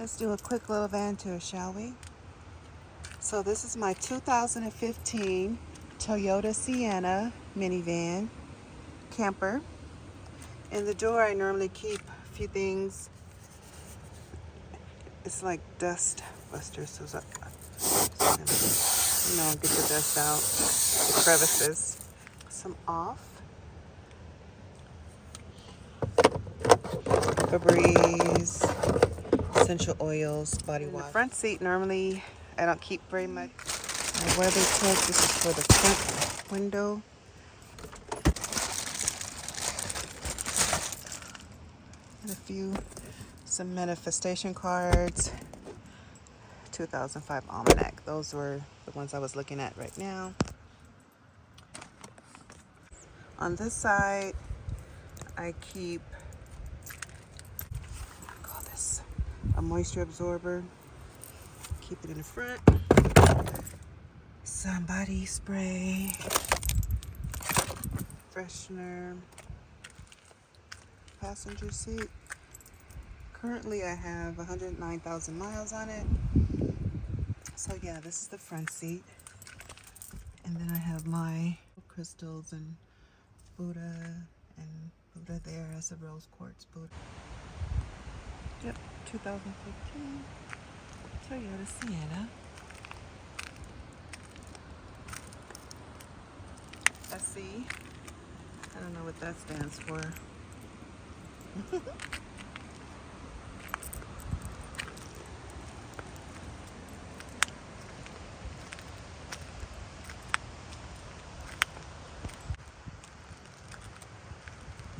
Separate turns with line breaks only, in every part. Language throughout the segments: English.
Let's do a quick little van tour, shall we? So this is my 2015 Toyota Sienna minivan camper. In the door I normally keep a few things. It's like dust buster, so get the dust out, the crevices. Some off. Febreze, essential oils, body wash. The front seat normally I don't keep very much. My weather tech, this is for the front window. And some manifestation cards. 2005 almanac. Those were the ones I was looking at right now. On this side, I keep a moisture absorber. Keep it in the front. Some body spray, freshener, passenger seat. Currently I have 109,000 miles on it. So yeah, this is the front seat. And then I have my crystals and Buddha there as a rose quartz Buddha. Yep, 2015 Toyota Sienna. SE. I don't know what that stands for.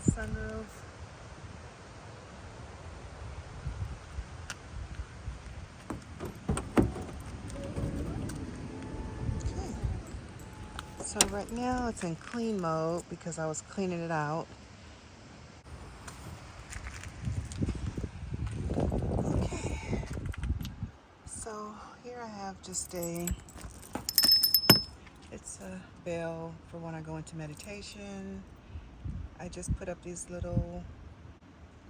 Sunroof. Okay. So right now it's in clean mode because I was cleaning it out. Okay. So here I have just it's a bell for when I go into meditation. I just put up these little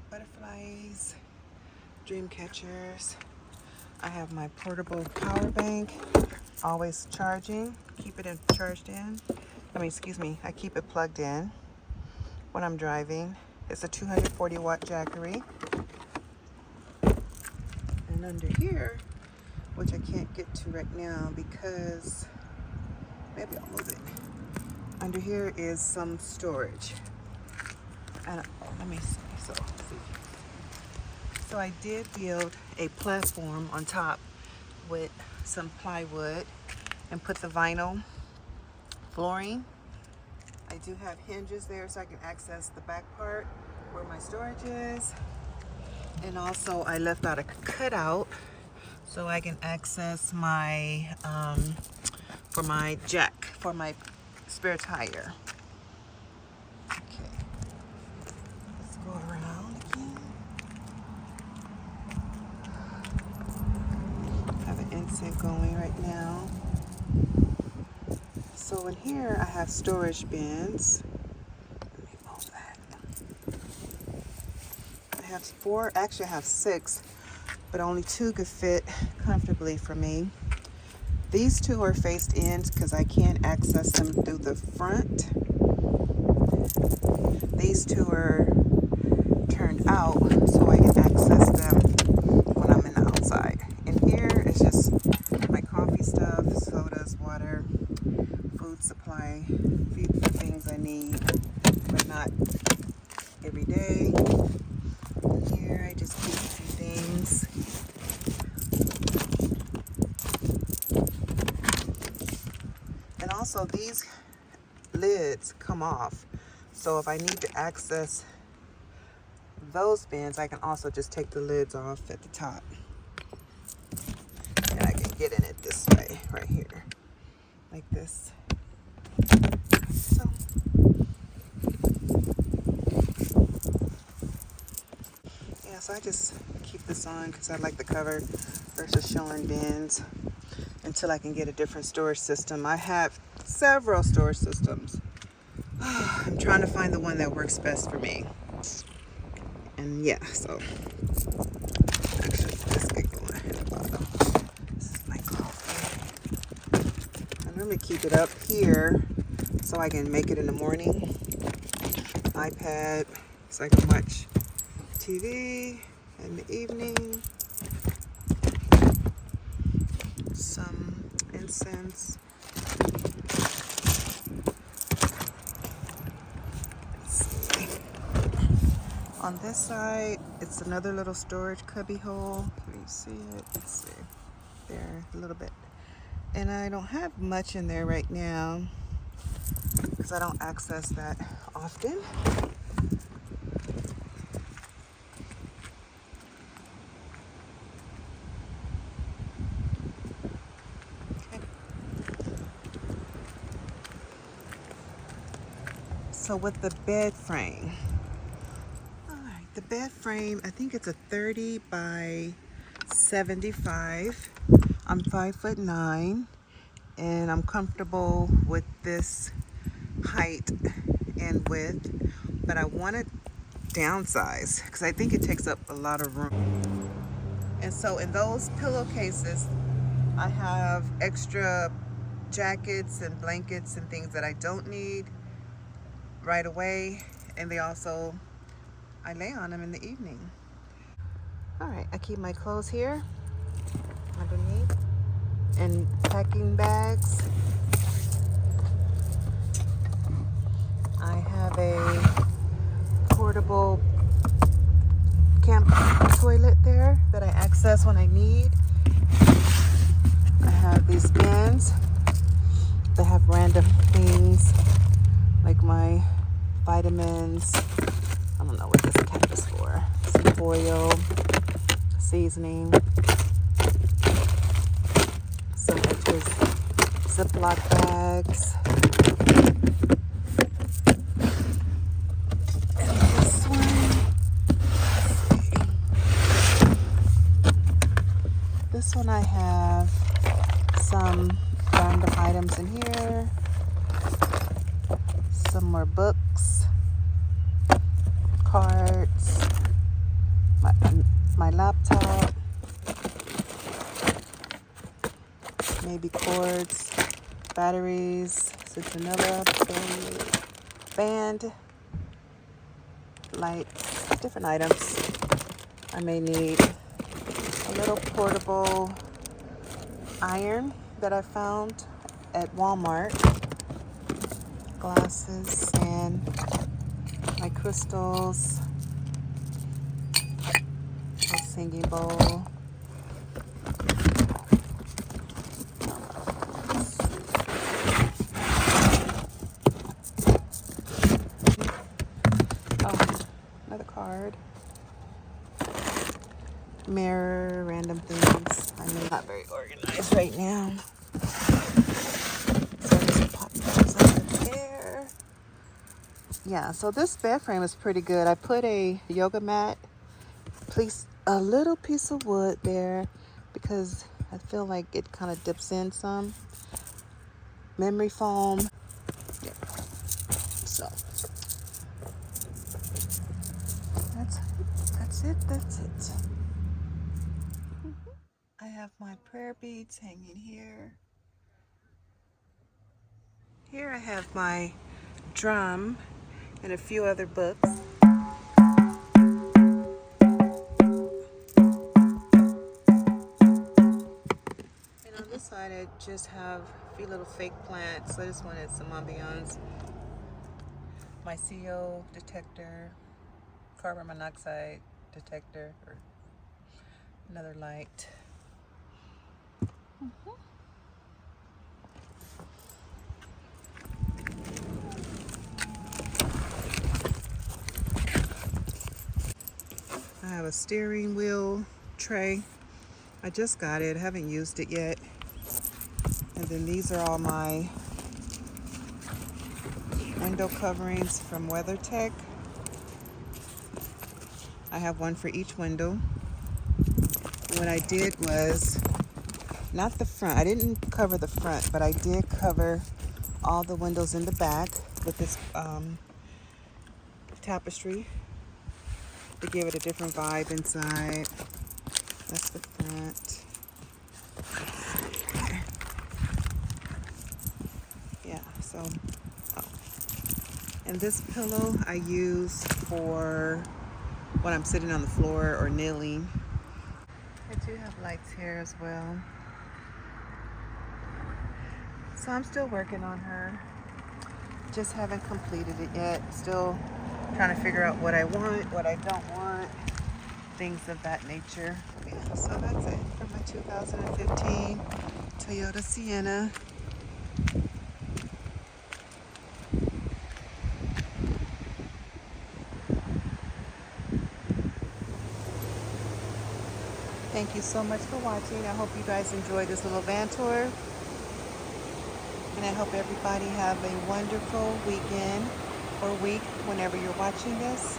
butterflies, dream catchers. I have my portable power bank, always charging. Keep it charged in. I keep it plugged in when I'm driving. It's a 240 watt Jackery. And under here, which I can't get to right now because maybe I'll move it. Under here is some storage. And let me see. So I did build a platform on top with some plywood and put the vinyl flooring. I do have hinges there so I can access the back part where my storage is. And also I left out a cutout so I can access my, for my jack, for my spare tire. Okay, let's go around again. I have an inset going right now. So in here I have storage bins. Let me move that. I have four, actually I have 6, but only 2 could fit comfortably for me. These 2 are faced in because I can't access them through the front. These 2 are turned out so I can access them when I'm in the outside. In here is just my coffee stuff, sodas, water, food supply, things I need, but not every day. In here I just keep a few things. And also these lids come off. So if I need to access those bins, I can also just take the lids off at the top. And I can get in it this way, right here. Like this. So. Yeah, so I just keep this on because I like the cover versus showing bins until I can get a different storage system. I have several storage systems. I'm trying to find the one that works best for me. And yeah, so Make sure this get going. This is my coffee. I normally keep it up here so I can make it in the morning. iPad so I can watch TV in the evening. Some incense. On this side, it's another little storage cubby hole. Can you see it? Let's see. There, a little bit. And I don't have much in there right now because I don't access that often. Okay. So with the bed frame. The bed frame, I think it's a 30 by 75. I'm 5'9", and I'm comfortable with this height and width, but I want to downsize because I think it takes up a lot of room. And so in those pillowcases, I have extra jackets and blankets and things that I don't need right away, and I lay on them in the evening. All right, I keep my clothes here underneath and packing bags. I have a portable camp toilet there that I access when I need. I have these bins that have random things like my vitamins. I don't know what this cap is for. Some oil, seasoning, some extra Ziploc bags. And this one, this one I have some random items in here. Some more books, cards, my laptop, maybe cords, batteries, citronella, band, lights, different items I may need. A little portable iron that I found at Walmart. Glasses and my crystals. A singing bowl. Oh, another card. Mirror, random things. I'm not very organized right now. So just pop those under there. Yeah, so this bed frame is pretty good. I put a yoga mat, a little piece of wood there because I feel like it kind of dips in some. Memory foam. Yeah. So that's it. I have my prayer beads hanging here. Here I have my drum and a few other books. And on this side I just have a few little fake plants. I just wanted some ambiance. My CO detector, carbon monoxide detector, or another light. I have a steering wheel tray. I just got it. I haven't used it yet. And then these are all my window coverings from WeatherTech. I have one for each window. What I did was, not the front, I didn't cover the front, but I did cover all the windows in the back with this tapestry to give it a different vibe inside. That's the front. Yeah, so, oh. And this pillow I use for when I'm sitting on the floor or kneeling. I do have lights here as well. So I'm still working on her. Just haven't completed it yet. Still trying to figure out what I want, what I don't want, things of that nature. Yeah, so that's it for my 2015 Toyota Sienna. Thank you so much for watching. I hope you guys enjoyed this little van tour. And I hope everybody have a wonderful weekend or week whenever you're watching this.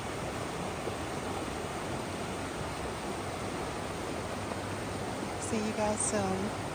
See you guys soon.